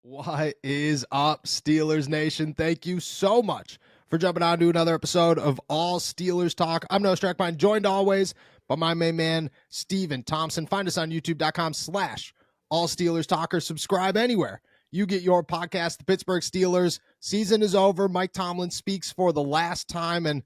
What is up, Steelers Nation? Thank you so much for jumping on to another episode of All Steelers Talk. I'm Noah Strackmine, joined always by my main man, Steven Thompson. Find us on youtube.com/All Steelers Talker. Subscribe anywhere you get your podcast. The Pittsburgh Steelers season is over. Mike Tomlin speaks for the last time, and,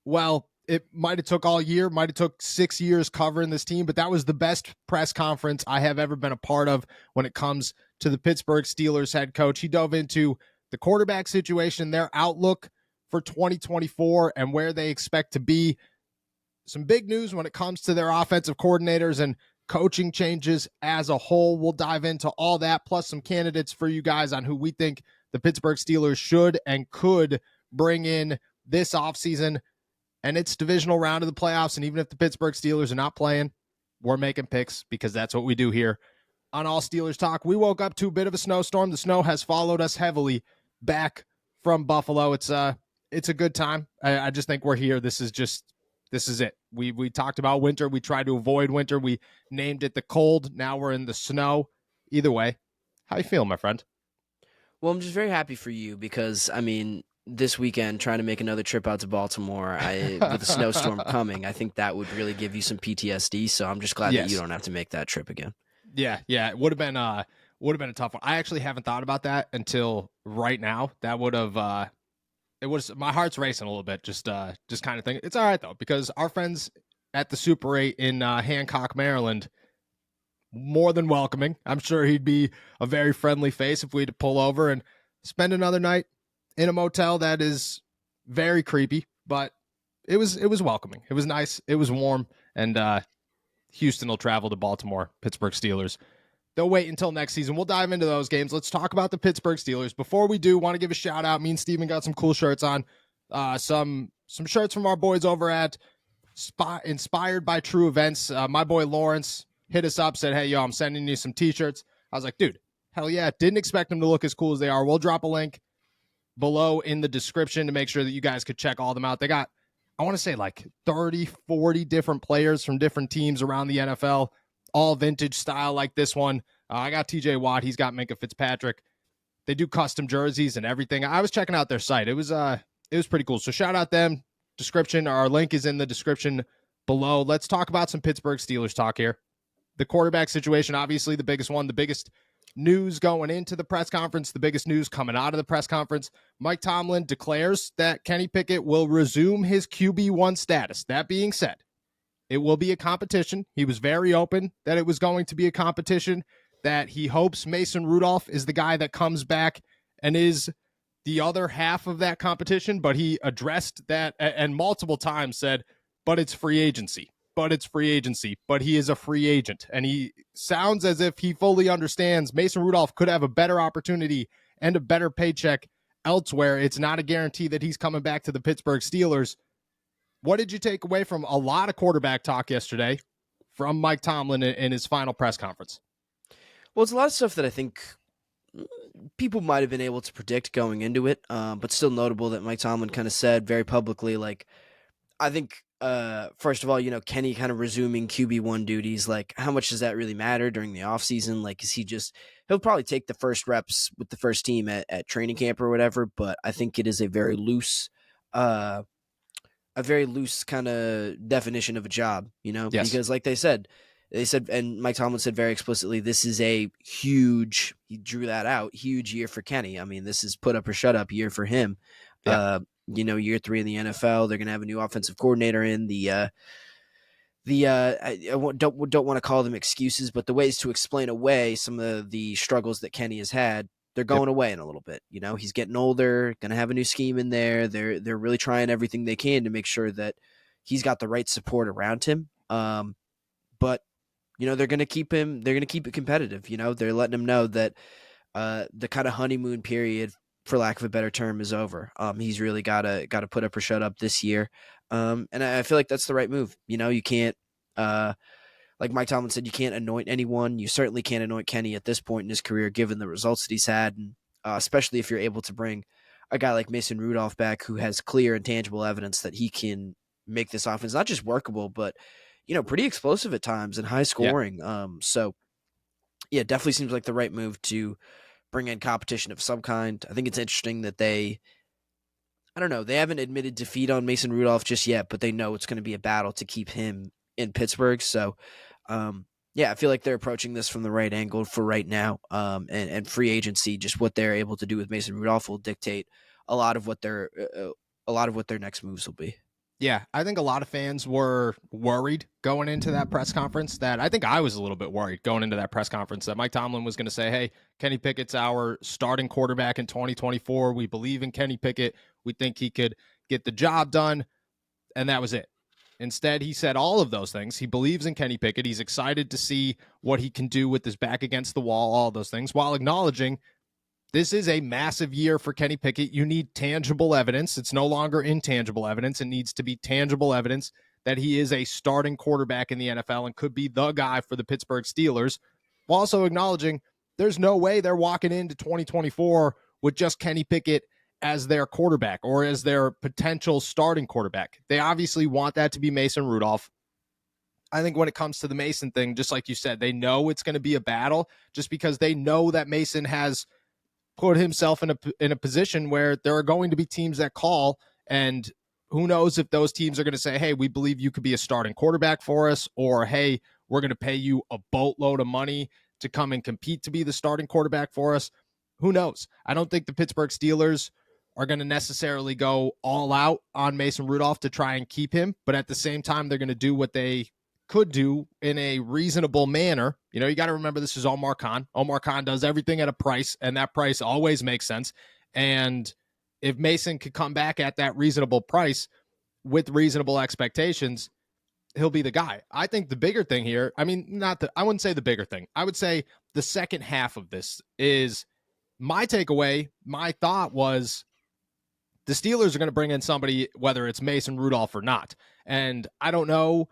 well, it might have took all year, might have took 6 years covering this team, but that was the best press conference I have ever been a part of when it comes to the Pittsburgh Steelers head coach. He dove into the quarterback situation, their outlook for 2024, and where they expect to be. Some big news when it comes to their offensive coordinators and coaching changes as a whole. We'll dive into all that, plus some candidates for you guys on who we think the Pittsburgh Steelers should and could bring in this offseason. And it's divisional round of the playoffs, and even if the Pittsburgh Steelers are not playing, we're making picks because that's what we do here on All Steelers Talk. We woke up to a bit of a snowstorm. The snow has followed us heavily back from Buffalo. It's a good time. I just think we're here. This is it. We talked about winter. We tried to avoid winter. We named it the cold. Now we're in the snow. Either way, how you feel, my friend? Well, I'm just very happy for you because, this weekend, trying to make another trip out to Baltimore with a snowstorm coming, I think that would really give you some PTSD. So I'm just glad that you don't have to make that trip again. Yeah. It would have been a tough one. I actually haven't thought about that until right now. That would have my heart's racing a little bit. Just kind of thing. It's all right though, because our friends at the Super 8 in Hancock, Maryland, more than welcoming. I'm sure he'd be a very friendly face if we had to pull over and spend another night in a motel that is very creepy, but it was welcoming. It was nice. It was warm, and Houston will travel to Baltimore. Pittsburgh Steelers, they'll wait until next season. We'll dive into those games. Let's talk about the Pittsburgh Steelers. Before we do, want to give a shout out. Me and Steven got some cool shirts on. Some shirts from our boys over at Inspired by True Events. My boy Lawrence hit us up, said, "Hey, yo, I'm sending you some t-shirts." I was like, dude, hell yeah. Didn't expect them to look as cool as they are. We'll drop a link below in the description to make sure that you guys could check all them out. They got, I want to say, like 30, 40 different players from different teams around the NFL, all vintage style like this one. I got TJ Watt. He's got Minka Fitzpatrick. They do custom jerseys and everything. I was checking out their site. It was pretty cool. So shout out them. Description. Our link is in the description below. Let's talk about some Pittsburgh Steelers talk here. The quarterback situation, obviously the biggest one, the biggest news going into the press conference, the biggest news coming out of the press conference. Mike Tomlin declares that Kenny Pickett will resume his QB1 status. That being said, it will be a competition. He was very open that it was going to be a competition, that he hopes Mason Rudolph is the guy that comes back and is the other half of that competition, but he addressed that and multiple times said, but it's free agency. But he is a free agent. And he sounds as if he fully understands Mason Rudolph could have a better opportunity and a better paycheck elsewhere. It's not a guarantee that he's coming back to the Pittsburgh Steelers. What did you take away from a lot of quarterback talk yesterday from Mike Tomlin in his final press conference? Well, it's a lot of stuff that I think people might have been able to predict going into it, but still notable that Mike Tomlin kind of said very publicly, like, I think, first of all, Kenny kind of resuming QB1 duties. Like, how much does that really matter during the offseason? Like, he'll probably take the first reps with the first team at training camp or whatever, but I think it is a very loose kind of definition of a job, Yes. Because like they said, and Mike Tomlin said very explicitly, this is a huge, he drew that out, huge year for Kenny. I mean, this is put up or shut up year for him. Yeah. Year 3 in the NFL, they're going to have a new offensive coordinator in I don't want to call them excuses, but the ways to explain away some of the struggles that Kenny has had, they're going away in a little bit. He's getting older, going to have a new scheme in there. They're really trying everything they can to make sure that he's got the right support around him. But they're going to keep him. They're going to keep it competitive. They're letting him know that the kind of honeymoon period, for lack of a better term, is over. He's really got to put up or shut up this year. And I feel like that's the right move. You can't, like Mike Tomlin said, you can't anoint anyone. You certainly can't anoint Kenny at this point in his career, given the results that he's had. And especially if you're able to bring a guy like Mason Rudolph back, who has clear and tangible evidence that he can make this offense not just workable, but pretty explosive at times and high scoring. So yeah, definitely seems like the right move to bring in competition of some kind. I think it's interesting that I don't know, they haven't admitted defeat on Mason Rudolph just yet, but they know it's going to be a battle to keep him in Pittsburgh. So, yeah, I feel like they're approaching this from the right angle for right now. And free agency, just what they're able to do with Mason Rudolph will dictate a lot of what their next moves will be. Yeah, I think a lot of fans were worried going into that press conference. That I think I was a little bit worried going into that press conference that Mike Tomlin was going to say, hey, Kenny Pickett's our starting quarterback in 2024. We believe in Kenny Pickett. We think he could get the job done. And that was it. Instead, he said all of those things. He believes in Kenny Pickett. He's excited to see what he can do with his back against the wall, all those things, while acknowledging this is a massive year for Kenny Pickett. You need tangible evidence. It's no longer intangible evidence. It needs to be tangible evidence that he is a starting quarterback in the NFL and could be the guy for the Pittsburgh Steelers, while also acknowledging there's no way they're walking into 2024 with just Kenny Pickett as their quarterback or as their potential starting quarterback. They obviously want that to be Mason Rudolph. I think when it comes to the Mason thing, just like you said, they know it's going to be a battle just because they know that Mason has put himself in a position where there are going to be teams that call, and who knows if those teams are going to say, hey, we believe you could be a starting quarterback for us, or hey, we're going to pay you a boatload of money to come and compete to be the starting quarterback for us. Who knows? I don't think the Pittsburgh Steelers are going to necessarily go all out on Mason Rudolph to try and keep him, but at the same time, they're going to do what they could do in a reasonable manner. You know, you got to remember this is Omar Khan. Omar Khan does everything at a price, and that price always makes sense. And if Mason could come back at that reasonable price with reasonable expectations, he'll be the guy. I think the bigger thing here, I wouldn't say the bigger thing. I would say the second half of this is my takeaway. My thought was the Steelers are going to bring in somebody, whether it's Mason Rudolph or not. And I don't know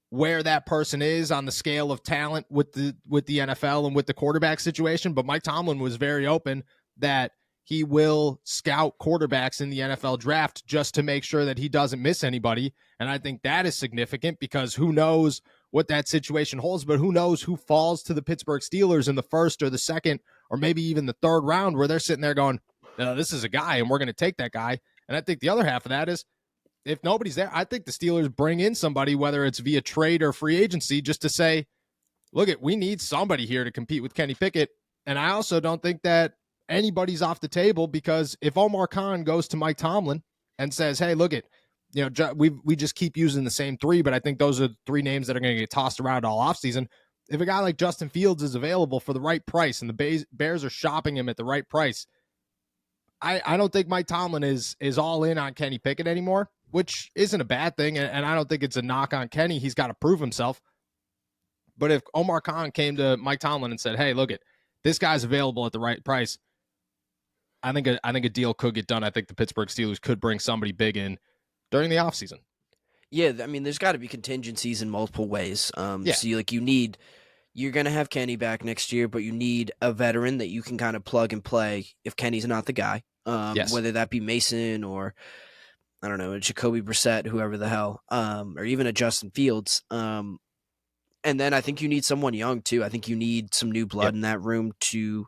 where that person is on the scale of talent with the NFL and with the quarterback situation, but Mike Tomlin was very open that he will scout quarterbacks in the NFL draft just to make sure that he doesn't miss anybody. And I think that is significant because who knows what that situation holds, but who knows who falls to the Pittsburgh Steelers in the first or the second or maybe even the third round where they're sitting there going, no, this is a guy and we're going to take that guy. And I think the other half of that is if nobody's there, I think the Steelers bring in somebody, whether it's via trade or free agency, just to say, look, we need somebody here to compete with Kenny Pickett. And I also don't think that anybody's off the table because if Omar Khan goes to Mike Tomlin and says, hey, look it, you know, we just keep using the same three, but I think those are the three names that are going to get tossed around all offseason. If a guy like Justin Fields is available for the right price and the Bears are shopping him at the right price, I don't think Mike Tomlin is all in on Kenny Pickett anymore, which isn't a bad thing. And I don't think it's a knock on Kenny. He's got to prove himself. But if Omar Khan came to Mike Tomlin and said, hey, look it, this guy's available at the right price, I think a deal could get done. I think the Pittsburgh Steelers could bring somebody big in during the offseason. Yeah, I mean, there's got to be contingencies in multiple ways. Yeah. So you're going to have Kenny back next year, but you need a veteran that you can kind of plug and play if Kenny's not the guy. Yes. Whether that be Mason or, I don't know, a Jacoby Brissett, whoever the hell, or even a Justin Fields. And then I think you need someone young too. I think you need some new blood in that room to,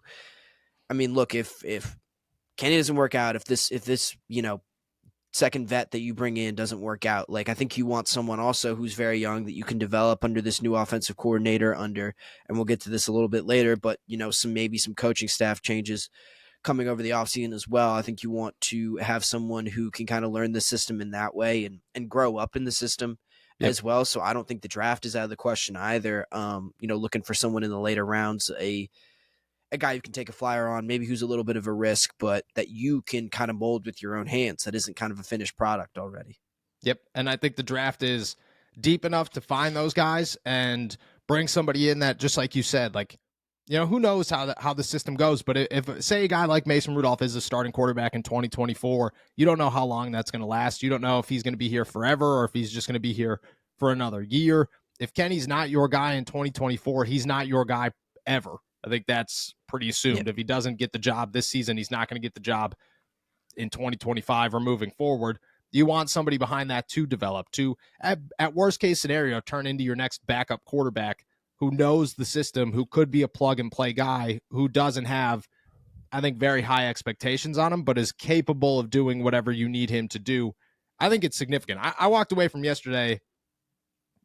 I mean, look, if Kenny doesn't work out, if this, you know, second vet that you bring in doesn't work out, like I think you want someone also who's very young that you can develop under this new offensive coordinator and we'll get to this a little bit later, but you know, maybe some coaching staff changes coming over the offseason as well. I think you want to have someone who can kind of learn the system in that way and grow up in the system as well. So I don't think the draft is out of the question either. You know, looking for someone in the later rounds, a guy you can take a flyer on, maybe who's a little bit of a risk, but that you can kind of mold with your own hands. That isn't kind of a finished product already. Yep. And I think the draft is deep enough to find those guys and bring somebody in that, just like you said, like, you know, who knows how the system goes, but if say a guy like Mason Rudolph is a starting quarterback in 2024, you don't know how long that's going to last. You don't know if he's going to be here forever or if he's just going to be here for another year. If Kenny's not your guy in 2024, he's not your guy ever. I think that's pretty assumed. Yep. If he doesn't get the job this season, he's not going to get the job in 2025 or moving forward. You want somebody behind that to develop, to, at worst case scenario, turn into your next backup quarterback who knows the system, who could be a plug-and-play guy, who doesn't have I think, very high expectations on him, but is capable of doing whatever you need him to do. I think it's significant. I walked away from yesterday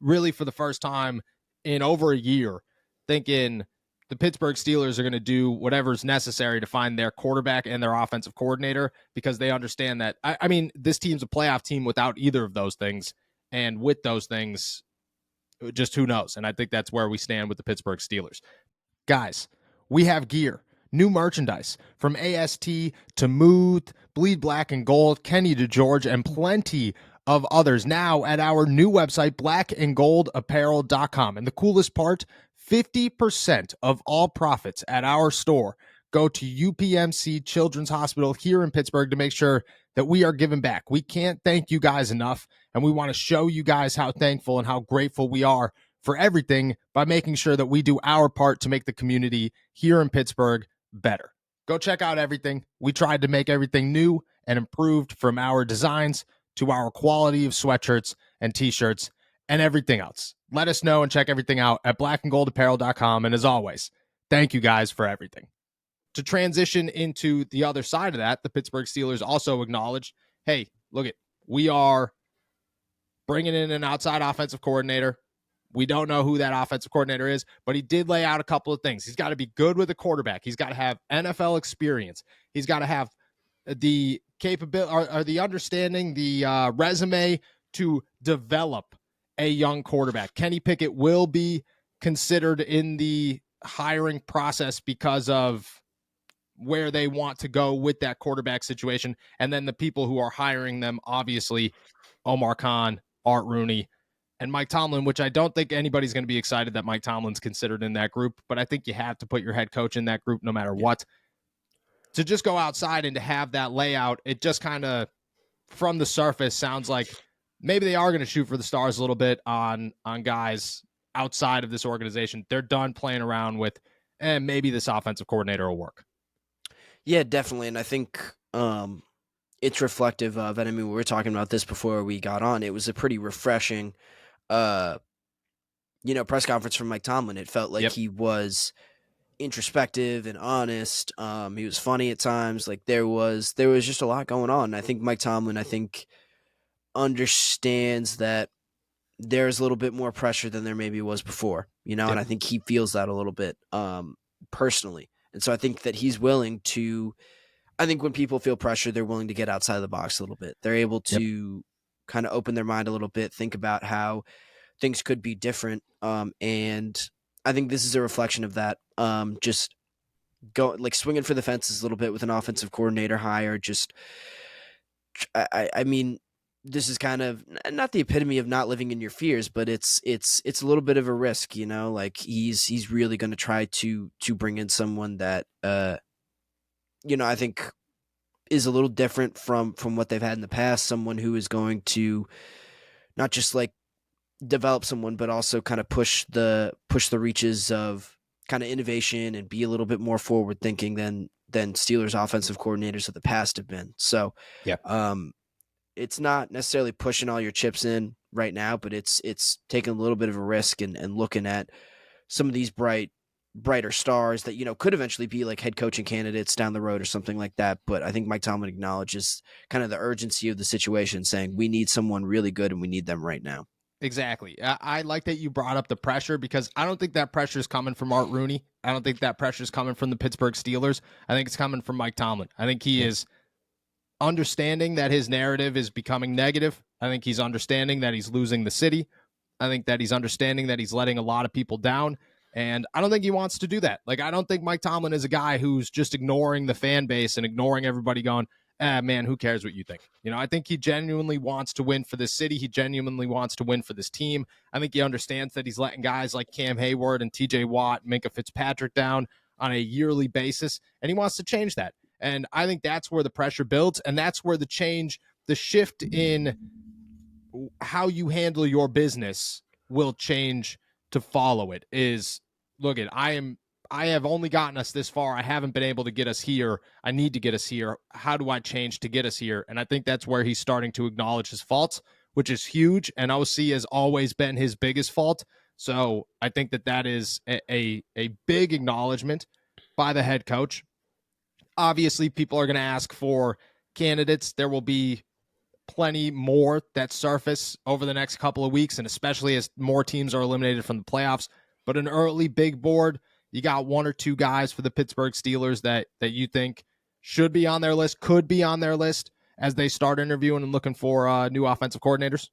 really for the first time in over a year thinking the Pittsburgh Steelers are going to do whatever's necessary to find their quarterback and their offensive coordinator, because they understand that, I mean, this team's a playoff team without either of those things. And with those things, just who knows? And I think that's where we stand with the Pittsburgh Steelers. Guys, we have gear, new merchandise from AST to Mooth, Bleed Black and Gold, Kenny to George, and plenty of others now at our new website, blackandgoldapparel.com. And the coolest part, 50% of all profits at our store go to UPMC Children's Hospital here in Pittsburgh to make sure that we are giving back. We can't thank you guys enough, and we want to show you guys how thankful and how grateful we are for everything by making sure that we do our part to make the community here in Pittsburgh better. Go check out everything. We tried to make everything new and improved, from our designs to our quality of sweatshirts and t-shirts and everything else. Let us know and check everything out at blackandgoldapparel.com. And as always, thank you guys for everything. To transition into the other side of that, the Pittsburgh Steelers also acknowledged, hey, look it, we are bringing in an outside offensive coordinator. We don't know who that offensive coordinator is, but he did lay out a couple of things. He's got to be good with a quarterback. He's got to have NFL experience. He's got to have the capability or the understanding, the resume to develop a young quarterback. Kenny Pickett will be considered in the hiring process because of where they want to go with that quarterback situation. And then the people who are hiring them, obviously, Omar Khan, Art Rooney, and Mike Tomlin, which I don't think anybody's going to be excited that Mike Tomlin's considered in that group, but I think you have to put your head coach in that group no matter what. To just go outside and to have that layout, it just kind of, from the surface, sounds like maybe they are going to shoot for the stars a little bit on guys outside of this organization. They're done playing around with, and maybe this offensive coordinator will work. Yeah, definitely. And I think it's reflective of, and I mean, we were talking about this before we got on, it was a pretty refreshing press conference from Mike Tomlin. It felt like he was introspective and honest. He was funny at times. Like there was just a lot going on. And I think Mike Tomlin, understands that there's a little bit more pressure than there maybe was before, and I think he feels that a little bit personally. And so I think that he's willing to, I think when people feel pressure, they're willing to get outside of the box a little bit. They're able to kind of open their mind a little bit, think about how things could be different. And I think this is a reflection of that. Just go like swinging for the fences a little bit with an offensive coordinator hire. Just, I mean, this is kind of not the epitome of not living in your fears, but it's a little bit of a risk, like he's really going to try to bring in someone that, I think is a little different from what they've had in the past. Someone who is going to not just like develop someone, but also kind of push the reaches of kind of innovation and be a little bit more forward thinking than Steelers offensive coordinators of the past have been. So, it's not necessarily pushing all your chips in right now, but it's taking a little bit of a risk and looking at some of these brighter stars that, could eventually be like head coaching candidates down the road or something like that. But I think Mike Tomlin acknowledges kind of the urgency of the situation, saying we need someone really good and we need them right now. Exactly. I like that you brought up the pressure, because I don't think that pressure is coming from Art Rooney. I don't think that pressure is coming from the Pittsburgh Steelers. I think it's coming from Mike Tomlin. I think he is understanding that his narrative is becoming negative. I think he's understanding that he's losing the city. I think that he's understanding that he's letting a lot of people down. And I don't think he wants to do that. Like, I don't think Mike Tomlin is a guy who's just ignoring the fan base and ignoring everybody going, man, who cares what you think? I think he genuinely wants to win for this city. He genuinely wants to win for this team. I think he understands that he's letting guys like Cam Hayward and TJ Watt, Minka Fitzpatrick down on a yearly basis, and he wants to change that. And I think that's where the pressure builds, and that's where the shift in how you handle your business will change to follow it. Is, look, I have only gotten us this far. I haven't been able to get us here. I need to get us here. How do I change to get us here? And I think that's where he's starting to acknowledge his faults, which is huge. And OC has always been his biggest fault. So I think that is a big acknowledgement by the head coach. Obviously, people are going to ask for candidates. There will be plenty more that surface over the next couple of weeks, and especially as more teams are eliminated from the playoffs. But an early big board, you got one or two guys for the Pittsburgh Steelers that you think should be on their list, could be on their list as they start interviewing and looking for new offensive coordinators?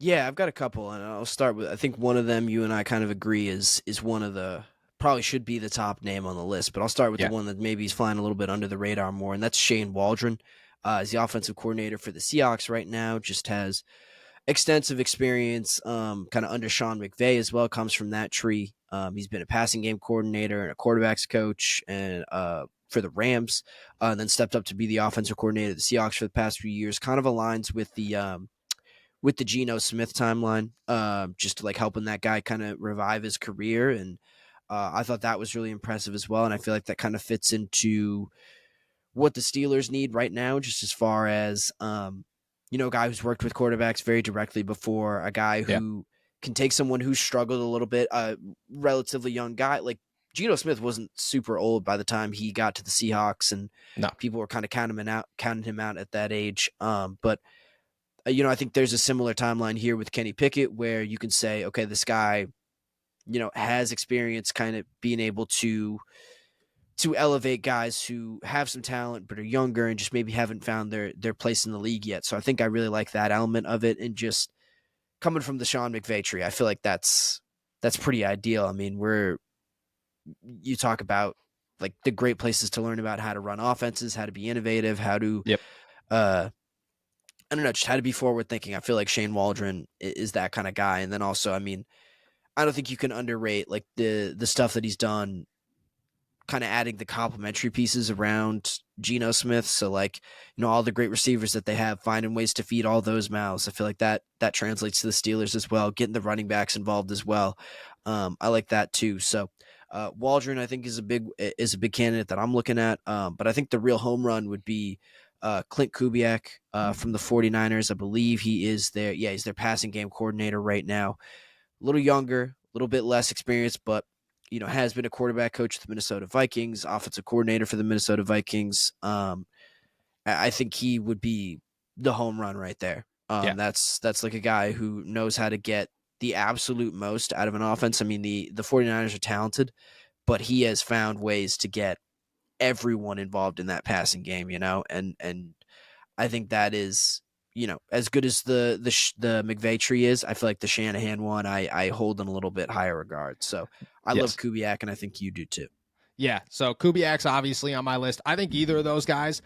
Yeah, I've got a couple, and I'll start with, I think one of them you and I kind of agree is one of the, probably should be the top name on the list, but I'll start with the Yeah. one that maybe is flying a little bit under the radar more, and that's Shane Waldron. Is the offensive coordinator for the Seahawks right now. Just has extensive experience, kind of under Sean McVay as well. Comes from that tree. He's been a passing game coordinator and a quarterbacks coach, and for the Rams, and then stepped up to be the offensive coordinator of the Seahawks for the past few years. Kind of aligns with the Geno Smith timeline, just to like helping that guy kind of revive his career. And I thought that was really impressive as well. And I feel like that kind of fits into what the Steelers need right now, just as far as, a guy who's worked with quarterbacks very directly before, a guy Yeah. who can take someone who's struggled a little bit, a relatively young guy. Like Geno Smith wasn't super old by the time he got to the Seahawks, and No. people were kind of counting him out at that age. But I think there's a similar timeline here with Kenny Pickett where you can say, okay, this guy, has experience kind of being able to elevate guys who have some talent but are younger and just maybe haven't found their place in the league yet. So I think I really like that element of it. And just coming from the Sean McVay tree, I feel like that's pretty ideal. I mean, you talk about like the great places to learn about how to run offenses, how to be innovative, how to Yep. I don't know, just how to be forward thinking. I feel like Shane Waldron is that kind of guy. And then also, I mean, I don't think you can underrate like the stuff that he's done, kind of adding the complementary pieces around Geno Smith. So like, all the great receivers that they have, finding ways to feed all those mouths. I feel like that translates to the Steelers as well, getting the running backs involved as well. I like that too. So Waldron, I think, is a big candidate that I'm looking at. But I think the real home run would be Clint Kubiak from the 49ers. I believe he's their passing game coordinator right now. A little younger, a little bit less experienced, but has been a quarterback coach of the Minnesota Vikings, offensive coordinator for the Minnesota Vikings. I think he would be the home run right there. Yeah. That's like a guy who knows how to get the absolute most out of an offense. I mean, the 49ers are talented, but he has found ways to get everyone involved in that passing game, and I think that is, as good as the McVay tree is. I feel like the Shanahan one I hold in a little bit higher regard. So I love Yes. Kubiak, and I think you do too. Yeah, so Kubiak's obviously on my list. I think either of those guys,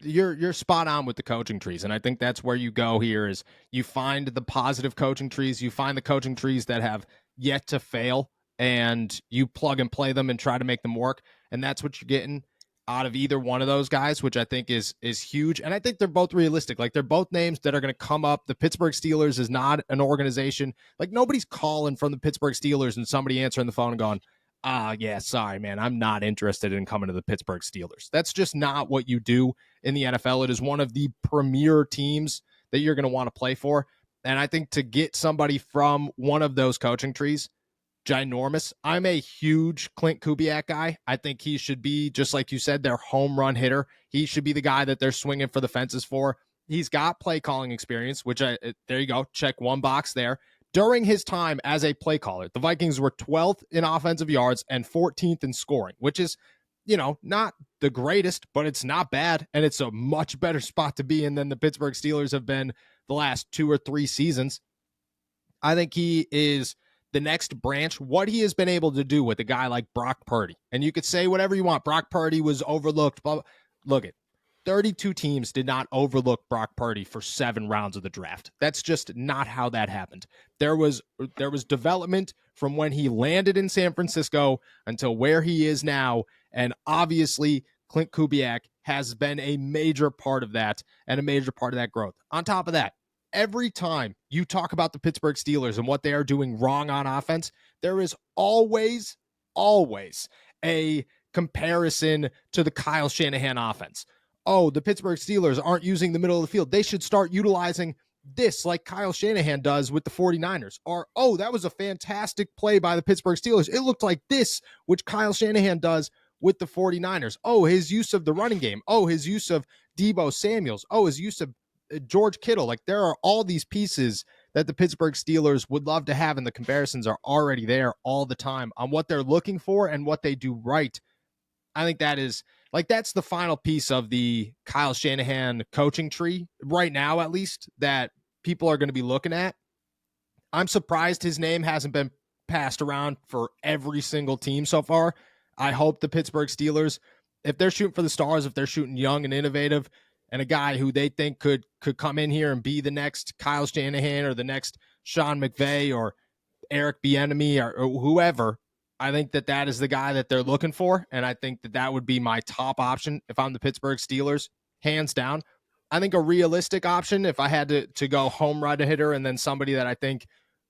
you're spot on with the coaching trees, and I think that's where you go here is you find the positive coaching trees, you find the coaching trees that have yet to fail, and you plug and play them and try to make them work, and that's what you're getting out of either one of those guys, which I think is huge. And I think they're both realistic. Like, they're both names that are going to come up. The Pittsburgh Steelers is not an organization. Like, nobody's calling from the Pittsburgh Steelers and somebody answering the phone and going, yeah, sorry, man, I'm not interested in coming to the Pittsburgh Steelers. That's just not what you do in the NFL. It is one of the premier teams that you're going to want to play for. And I think to get somebody from one of those coaching trees, ginormous. I'm a huge Clint Kubiak guy. I think he should be, just like you said, their home run hitter. He should be the guy that they're swinging for the fences for. He's got play calling experience, which there you go. Check one box there. During his time as a play caller, the Vikings were 12th in offensive yards and 14th in scoring, which is, not the greatest, but it's not bad. And it's a much better spot to be in than the Pittsburgh Steelers have been the last 2 or 3 seasons. I think he is the next branch, what he has been able to do with a guy like Brock Purdy. And you could say whatever you want. Brock Purdy was overlooked. Blah, blah. Look, 32 teams did not overlook Brock Purdy for 7 rounds of the draft. That's just not how that happened. There was development from when he landed in San Francisco until where he is now. And obviously, Clint Kubiak has been a major part of that and a major part of that growth. On top of that, every time you talk about the Pittsburgh Steelers and what they are doing wrong on offense, there is always a comparison to the Kyle Shanahan offense. Oh, the Pittsburgh Steelers aren't using the middle of the field. They should start utilizing this like Kyle Shanahan does with the 49ers. Or, oh, that was a fantastic play by the Pittsburgh Steelers. It looked like this, which Kyle Shanahan does with the 49ers. Oh, his use of the running game. Oh, his use of Deebo Samuels. Oh, his use of George Kittle. Like, there are all these pieces that the Pittsburgh Steelers would love to have, and the comparisons are already there all the time on what they're looking for and what they do right. I think that is, like, that's the final piece of the Kyle Shanahan coaching tree right now, at least, that people are going to be looking at. I'm surprised his name hasn't been passed around for every single team so far. I hope the Pittsburgh Steelers, if they're shooting for the stars, if they're shooting young and innovative, and a guy who they think could come in here and be the next Kyle Shanahan or the next Sean McVay or Eric Bieniemy or whoever, I think that is the guy that they're looking for, and I think that would be my top option if I'm the Pittsburgh Steelers, hands down. I think a realistic option, if I had to go home run hitter and then somebody that I think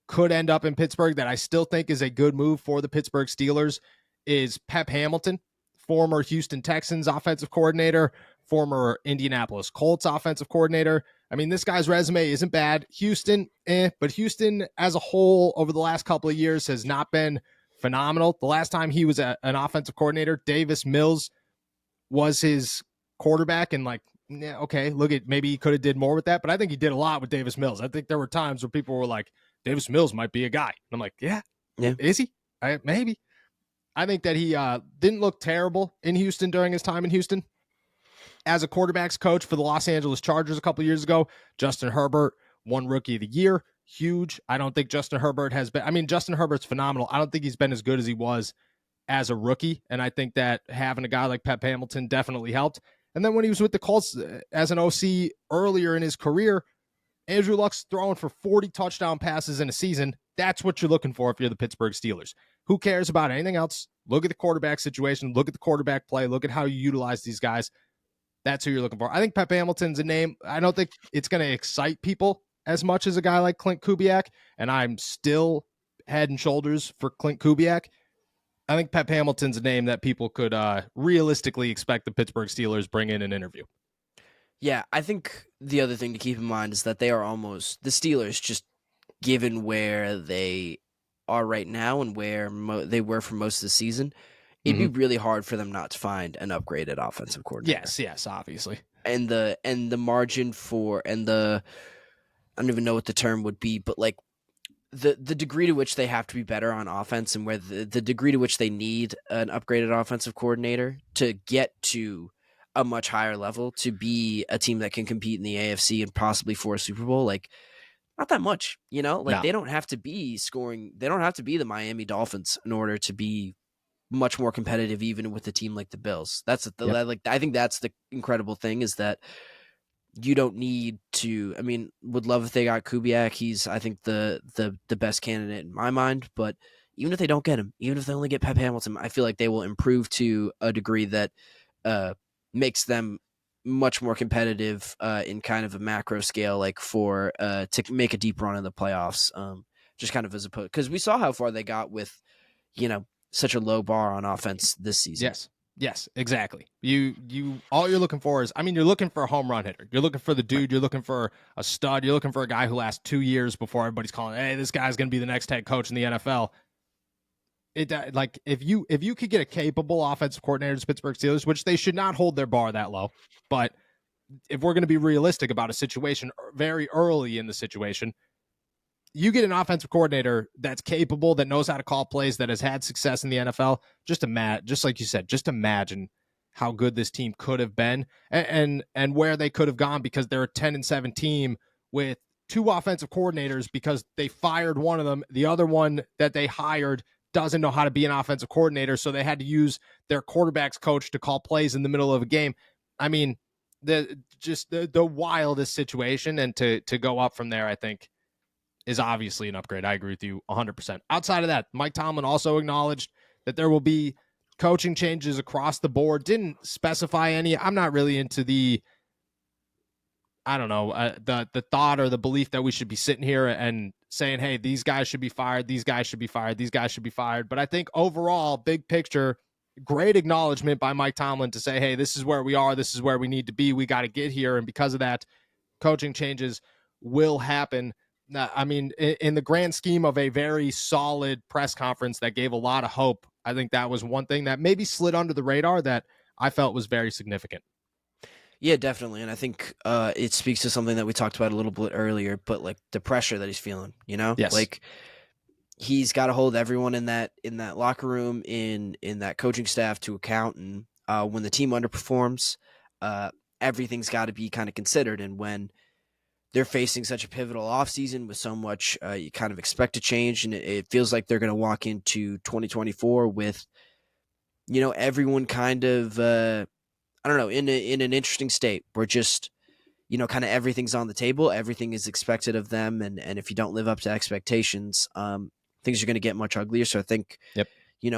could end up in Pittsburgh that I still think is a good move for the Pittsburgh Steelers, is Pep Hamilton, former Houston Texans offensive coordinator, former Indianapolis Colts offensive coordinator. I mean, this guy's resume isn't bad. Houston, but Houston as a whole over the last couple of years has not been phenomenal. The last time he was an offensive coordinator, Davis Mills was his quarterback, and like, yeah, okay, look at, maybe he could have did more with that, but I think he did a lot with Davis Mills. I think there were times where people were like, Davis Mills might be a guy. And I'm like, yeah. Is he? Maybe. I think that he didn't look terrible in Houston during his time in Houston. As a quarterbacks coach for the Los Angeles Chargers a couple years ago, Justin Herbert won Rookie of the Year. Huge. I don't think Justin Herbert has been, I mean, Justin Herbert's phenomenal. I don't think he's been as good as he was as a rookie. And I think that having a guy like Pep Hamilton definitely helped. And then when he was with the Colts as an OC earlier in his career, Andrew Luck's throwing for 40 touchdown passes in a season. That's what you're looking for if you're the Pittsburgh Steelers. Who cares about anything else? Look at the quarterback situation. Look at the quarterback play. Look at how you utilize these guys. That's who you're looking for. I think Pep Hamilton's a name. I don't think it's going to excite people as much as a guy like Clint Kubiak, and I'm still head and shoulders for Clint Kubiak. I think Pep Hamilton's a name that people could realistically expect the Pittsburgh Steelers bring in an interview. Yeah, I think the other thing to keep in mind is that they are almost, the Steelers, just given where they are right now and where they were for most of the season, it'd be really hard for them not to find an upgraded offensive coordinator. Yes, obviously. And the margin for, and the, I don't even know what the term would be, but like the degree to which they have to be better on offense and where the degree to which they need an upgraded offensive coordinator to get to a much higher level, to be a team that can compete in the AFC and possibly for a Super Bowl, like, not that much, you know, like, They don't have to be scoring. They don't have to be the Miami Dolphins in order to be much more competitive, even with a team like the Bills. That's like, I think that's the incredible thing, is that you don't need to, I mean, would love if they got Kubiak. He's, I think, the best candidate in my mind, but even if they don't get him, even if they only get Pep Hamilton, I feel like they will improve to a degree that makes them much more competitive in kind of a macro scale, like for to make a deep run in the playoffs. Just kind of as opposed, because we saw how far they got with, you know, such a low bar on offense this season. Yes, exactly. You all you're looking for is, I mean, you're looking for a home run hitter. You're looking for the dude. You're looking for a stud. You're looking for a guy who lasts 2 years before everybody's calling, hey, this guy's going to be the next head coach in the NFL. It like, if you could get a capable offensive coordinator to Pittsburgh Steelers, which they should not hold their bar that low, but if we're going to be realistic about a situation very early in the situation, you get an offensive coordinator that's capable, that knows how to call plays, that has had success in the NFL. Just like you said, just imagine how good this team could have been and where they could have gone, because they're a 10-7 team with 2 offensive coordinators because they fired one of them. The other one that they hired doesn't know how to be an offensive coordinator, so they had to use their quarterback's coach to call plays in the middle of a game. I mean, the wildest situation, and to go up from there, I think, is obviously an upgrade. I agree with you 100%. Outside of that, Mike Tomlin also acknowledged that there will be coaching changes across the board. Didn't specify any. I'm not really into the, I don't know, the thought or the belief that we should be sitting here and saying, hey, these guys should be fired, these guys should be fired, these guys should be fired. But I think overall, big picture, great acknowledgement by Mike Tomlin to say, hey, this is where we are, this is where we need to be, we got to get here. And because of that, coaching changes will happen. I mean, in the grand scheme of a very solid press conference that gave a lot of hope, I think that was one thing that maybe slid under the radar that I felt was very significant. Yeah, definitely. And I think it speaks to something that we talked about a little bit earlier, but like the pressure that he's feeling, Yes. like he's got to hold everyone in that locker room, in that coaching staff to account. And when the team underperforms, everything's got to be kind of considered. And when they're facing such a pivotal offseason with so much you kind of expect to change, and it feels like they're going to walk into 2024 with, everyone kind of I don't know, in an interesting state where just, kind of everything's on the table, everything is expected of them, and if you don't live up to expectations, things are going to get much uglier. So I think, Yep.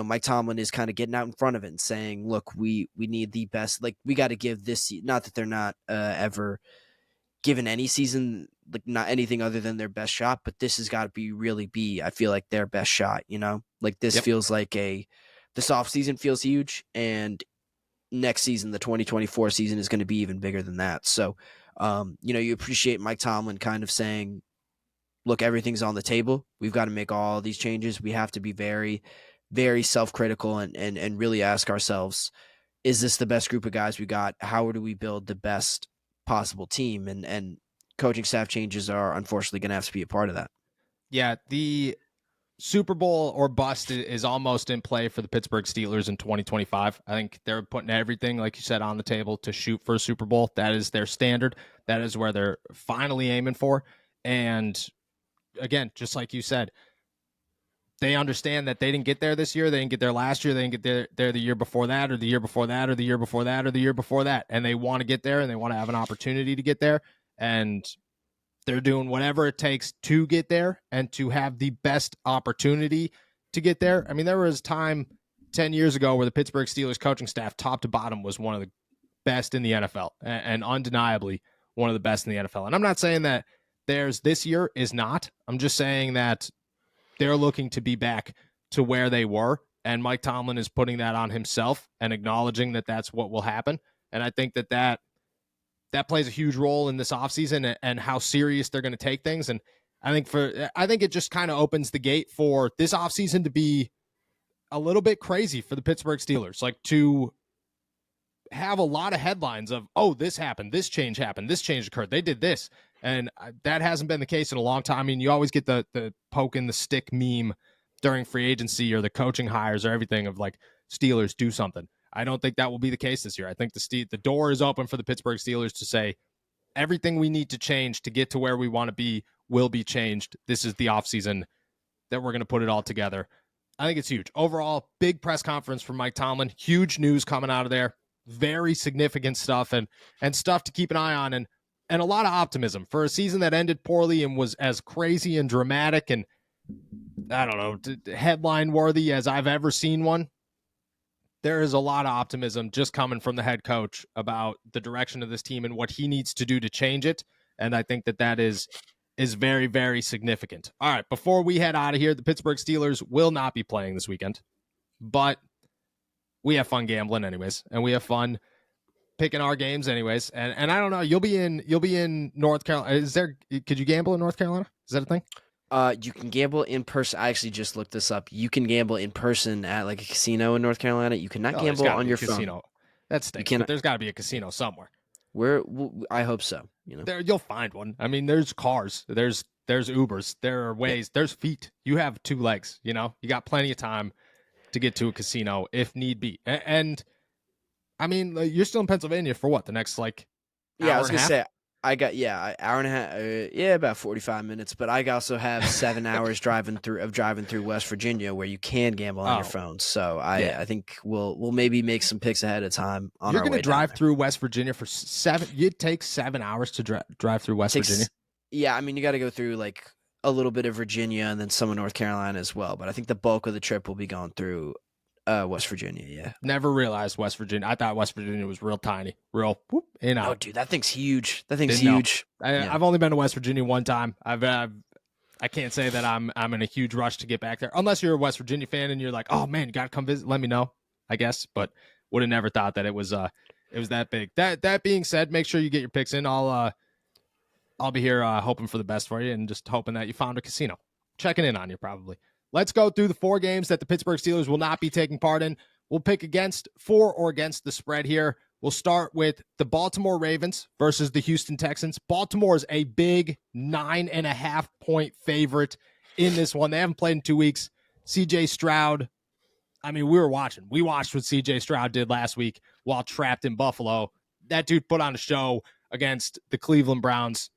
Mike Tomlin is kind of getting out in front of it and saying, look, we need the best. Like, we got to give this, not that they're not ever given any season, like not anything other than their best shot, but this has got to be I feel like their best shot, like this Yep. feels like this offseason feels huge, and next season, the 2024 season, is going to be even bigger than that. So, you appreciate Mike Tomlin kind of saying, look, everything's on the table. We've got to make all these changes. We have to be very, very self-critical and really ask ourselves, is this the best group of guys we got? How do we build the best possible team? And coaching staff changes are unfortunately going to have to be a part of that. Yeah, the Super Bowl or bust is almost in play for the Pittsburgh Steelers in 2025. I think they're putting everything, like you said, on the table to shoot for a Super Bowl. That is their standard. That is where they're finally aiming for. And again, just like you said, they understand that they didn't get there this year. They didn't get there last year. They didn't get there the year before that, or the year before that, or the year before that, or the year before that. And they want to get there, and they want to have an opportunity to get there. And they're doing whatever it takes to get there and to have the best opportunity to get there. I mean, there was time 10 years ago where the Pittsburgh Steelers coaching staff, top to bottom, was one of the best in the NFL, and undeniably one of the best in the NFL. And I'm not saying that theirs this year is not. I'm just saying that they're looking to be back to where they were, and Mike Tomlin is putting that on himself and acknowledging that that's what will happen. And I think that plays a huge role in this offseason and how serious they're going to take things. And I think it just kind of opens the gate for this offseason to be a little bit crazy for the Pittsburgh Steelers, like to have a lot of headlines of, oh, this happened, this change happened, this change occurred, they did this. And that hasn't been the case in a long time. I mean, you always get the poke in the stick meme during free agency or the coaching hires or everything of like, Steelers do something. I don't think that will be the case this year. I think the door is open for the Pittsburgh Steelers to say everything we need to change to get to where we want to be will be changed. This is the offseason that we're going to put it all together. I think it's huge. Overall, big press conference from Mike Tomlin. Huge news coming out of there. Very significant stuff and stuff to keep an eye on, and a lot of optimism for a season that ended poorly and was as crazy and dramatic and, I don't know, headline worthy as I've ever seen one. There is a lot of optimism just coming from the head coach about the direction of this team and what he needs to do to change it. And I think that is very, very significant. All right, before we head out of here, the Pittsburgh Steelers will not be playing this weekend, but we have fun gambling anyways, and we have fun picking our games anyways. And I don't know, you'll be in North Carolina. Could you gamble in North Carolina? Is that a thing? You can gamble in person. I actually just looked this up. You can gamble in person at like a casino in North Carolina. You cannot gamble on your phone. That stinks. But there's got to be a casino somewhere. I hope so. You'll find one. I mean, there's cars. There's Ubers. There are ways. There's feet. You have two legs. You got plenty of time to get to a casino if need be. And I mean, you're still in Pennsylvania for what? The next hour I was gonna half? say. I got hour and a half, about 45 minutes. But I also have 7 hours driving through West Virginia, where you can gamble on your phone. So I think we'll maybe make some picks ahead of time on our way. You're gonna drive through West Virginia for 7. You'd take 7 hours to drive through West Virginia. Yeah, I mean, you got to go through like a little bit of Virginia and then some of North Carolina as well. But I think the bulk of the trip will be going through West Virginia. Yeah. Never realized West Virginia. I thought West Virginia was real tiny, real whoop, in out. Oh, dude, that thing's huge. Huge. I've only been to West Virginia one time. I can't say that I'm in a huge rush to get back there, unless you're a West Virginia fan and you're like, oh man, you gotta come visit. Let me know, I guess. But would have never thought that it was that big. That being said, make sure you get your picks in. I'll be here hoping for the best for you and just hoping that you found a casino. Checking in on you probably. let's go through the 4 games that the Pittsburgh Steelers will not be taking part in. We'll pick against for or against the spread here. We'll start with the Baltimore Ravens versus the Houston Texans. Baltimore is a big 9.5-point favorite in this one. They haven't played in 2 weeks. CJ Stroud, I mean, we watched what CJ Stroud did last week while trapped in Buffalo. That dude put on a show against the Cleveland Browns.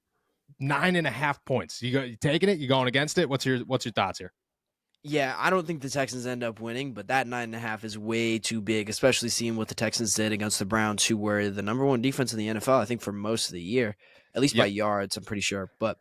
9.5 points. You taking it? You going against it? What's your thoughts here? Yeah, I don't think the Texans end up winning, but that 9.5 is way too big, especially seeing what the Texans did against the Browns, who were the number 1 defense in the NFL, I think, for most of the year, at least by yards, I'm pretty sure. But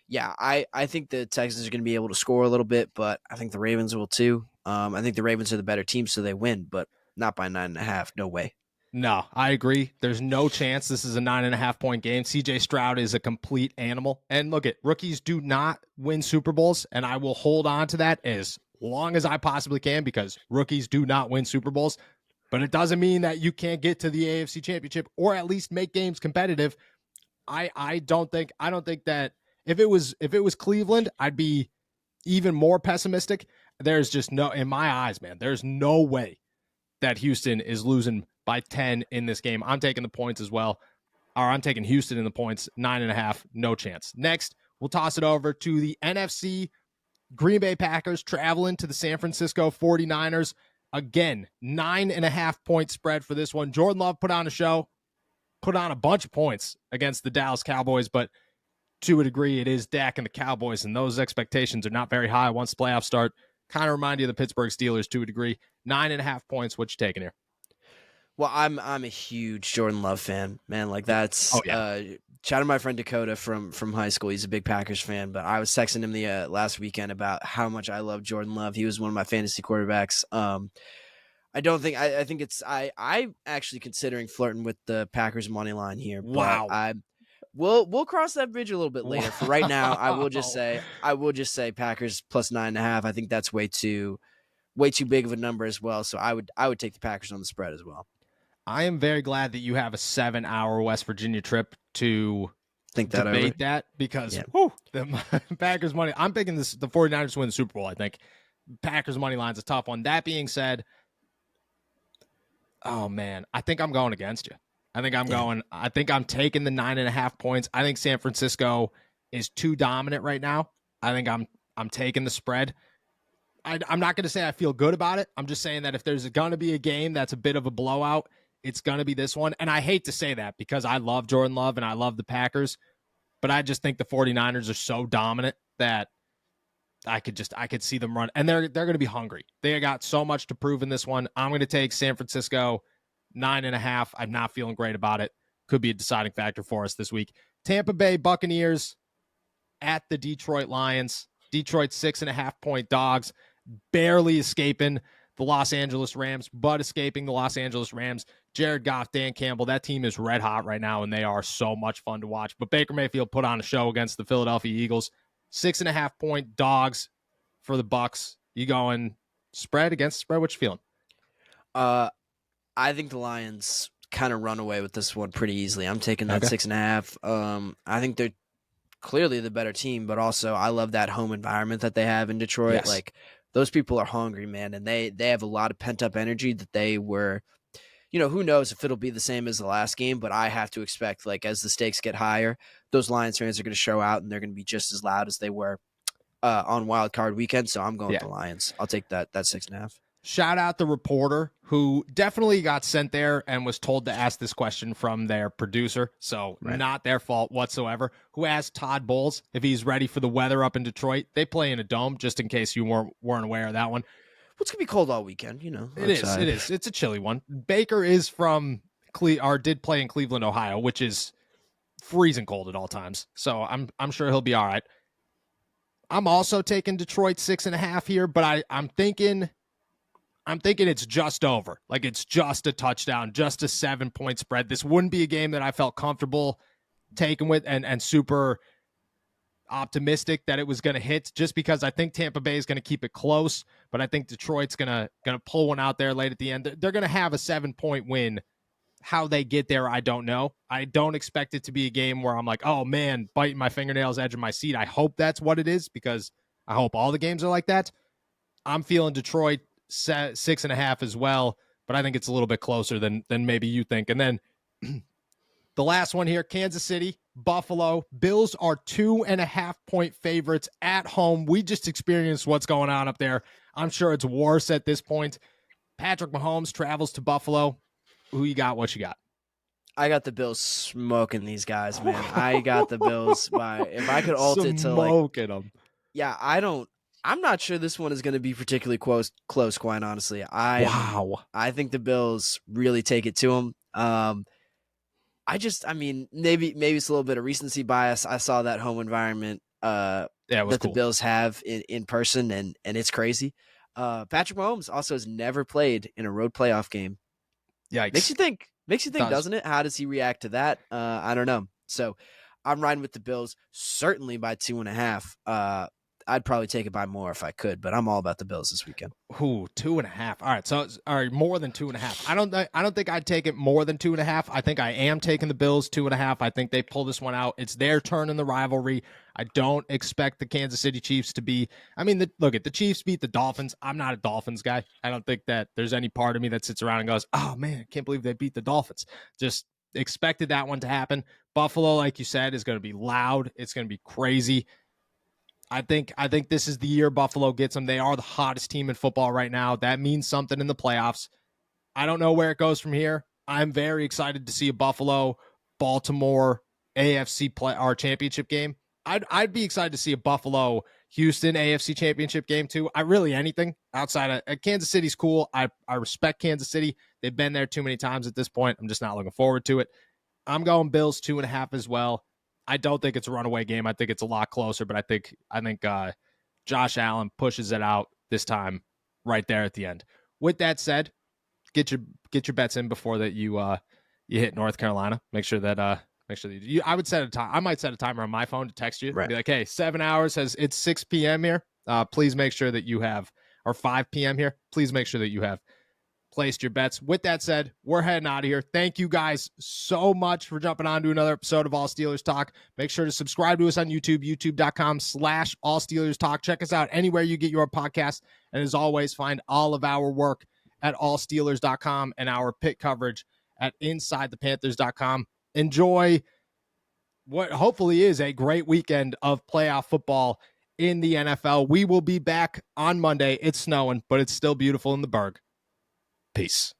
yeah, I think the Texans are going to be able to score a little bit, but I think the Ravens will too. I think the Ravens are the better team, so they win, but not by 9.5. No way. No, I agree. There's no chance this is a 9.5-point game. CJ Stroud is a complete animal. And look, rookies do not win Super Bowls, and I will hold on to that as long as I possibly can because rookies do not win Super Bowls. But it doesn't mean that you can't get to the AFC Championship or at least make games competitive. I don't think that if it was Cleveland, I'd be even more pessimistic. There's just no, in my eyes, man, there's no way that Houston is losing by 10 in this game. I'm taking the points as well. Or I'm taking Houston in the points, 9.5, no chance. Next, we'll toss it over to the NFC. Green Bay Packers traveling to the San Francisco 49ers. Again, 9.5-point spread for this one. Jordan Love put on a show, put on a bunch of points against the Dallas Cowboys, but to a degree, it is Dak and the Cowboys, and those expectations are not very high once the playoffs start. Kind of remind you of the Pittsburgh Steelers to a degree. 9.5 points. What you taking here? Well, I'm a huge Jordan Love fan, man. Like that's shout out to my friend Dakota from high school. He's a big Packers fan, but I was texting him the last weekend about how much I love Jordan Love. He was one of my fantasy quarterbacks. I think it's I'm actually considering flirting with the Packers money line here. Wow. But we'll cross that bridge a little bit later. For right now, I will just say Packers plus 9.5. I think that's way too big of a number as well. So I would take the Packers on the spread as well. I am very glad that you have a 7-hour West Virginia trip to think that debate over. that because the Packers money. I'm picking the 49ers to win the Super Bowl. I think Packers money line's a tough one. That being said, oh man, I think I'm going against you. I think I'm taking the 9.5 points. I think San Francisco is too dominant right now. I think I'm taking the spread. I'm not going to say I feel good about it. I'm just saying that if there's going to be a game that's a bit of a blowout, it's going to be this one. And I hate to say that because I love Jordan Love and I love the Packers, but I just think the 49ers are so dominant that I could see them run. And they're going to be hungry. They got so much to prove in this one. I'm going to take San Francisco 9.5. I'm not feeling great about it. Could be a deciding factor for us this week. Tampa Bay Buccaneers at the Detroit Lions. Detroit 6.5-point dogs, barely escaping the Los Angeles Rams, but escaping the Los Angeles Rams. Jared Goff, Dan Campbell, that team is red hot right now, and they are so much fun to watch. But Baker Mayfield put on a show against the Philadelphia Eagles. 6.5-point dogs for the Bucs. You going spread against spread? What you feeling? I think the Lions kind of run away with this one pretty easily. I'm taking that 6.5. I think they're clearly the better team, but also I love that home environment that they have in Detroit. Yes. Like those people are hungry, man, and they have a lot of pent up energy that they were, who knows if it'll be the same as the last game, but I have to expect like as the stakes get higher, those Lions fans are going to show out and they're going to be just as loud as they were on Wild Card Weekend. So I'm going with the Lions. I'll take that 6.5. Shout out the reporter who definitely got sent there and was told to ask this question from their producer. So not their fault whatsoever. Who asked Todd Bowles if he's ready for the weather up in Detroit. They play in a dome, just in case you weren't aware of that one. Well, it's going to be cold all weekend, It is. It's a chilly one. Baker is from did play in Cleveland, Ohio, which is freezing cold at all times. So I'm sure he'll be all right. I'm also taking Detroit 6.5 here, but I'm thinking it's just over. Like it's just a touchdown, just a 7-point spread. This wouldn't be a game that I felt comfortable taking with and super optimistic that it was going to hit just because I think Tampa Bay is going to keep it close, but I think Detroit's going to pull one out there late at the end. They're going to have a 7-point win. How they get there, I don't know. I don't expect it to be a game where I'm like, oh man, biting my fingernails, edge of my seat. I hope that's what it is because I hope all the games are like that. I'm feeling Detroit 6.5 as well, but I think it's a little bit closer than maybe you think. And then the last one here, Kansas City, Buffalo. Bills are 2.5-point favorites at home. We just experienced what's going on up there. I'm sure it's worse at this point. Patrick Mahomes travels to Buffalo. Who you got? What you got? I got the Bills smoking these guys, man. I got the Bills by, if I could alt it to like, smoking them. Yeah, I'm not sure this one is going to be particularly close, quite honestly. I think the Bills really take it to them. Maybe it's a little bit of recency bias. I saw that home environment that cool. The Bills have in person, and it's crazy. Patrick Mahomes also has never played in a road playoff game. Yikes. Makes you think, doesn't it? How does he react to that? I don't know. So I'm riding with the Bills, certainly by 2.5. I'd probably take it by more if I could, but I'm all about the Bills this weekend. Ooh, 2.5. All right, so more than 2.5. I don't think I'd take it more than 2.5. I think I am taking the Bills 2.5. I think they pull this one out. It's their turn in the rivalry. I don't expect the Kansas City Chiefs to be. I mean, the Chiefs beat the Dolphins. I'm not a Dolphins guy. I don't think that there's any part of me that sits around and goes, "Oh man, I can't believe they beat the Dolphins." Just expected that one to happen. Buffalo, like you said, is going to be loud. It's going to be crazy. I think this is the year Buffalo gets them. They are the hottest team in football right now. That means something in the playoffs. I don't know where it goes from here. I'm very excited to see a Buffalo Baltimore AFC championship game. I'd be excited to see a Buffalo Houston AFC championship game too. Anything outside of Kansas City's cool. I respect Kansas City. They've been there too many times at this point. I'm just not looking forward to it. I'm going Bills 2.5 as well. I don't think it's a runaway game. I think it's a lot closer, but I think Josh Allen pushes it out this time right there at the end. With that said, get your bets in before that you hit North Carolina. Make sure that I would set a time. I might set a timer on my phone to text you. Right. Be like, hey, 7 hours it's 6 p.m. here. Please make sure that you have, or 5 p.m. here. Please make sure that you have placed your bets. With that said, we're heading out of here. Thank you guys so much for jumping on to another episode of All Steelers Talk. Make sure to subscribe to us on YouTube, youtube.com/All Steelers Talk. Check us out anywhere you get your podcast. And as always, find all of our work at allsteelers.com and our pit coverage at InsideThePanthers.com. Enjoy what hopefully is a great weekend of playoff football in the NFL. We will be back on Monday. It's snowing, but it's still beautiful in the Berg. Peace.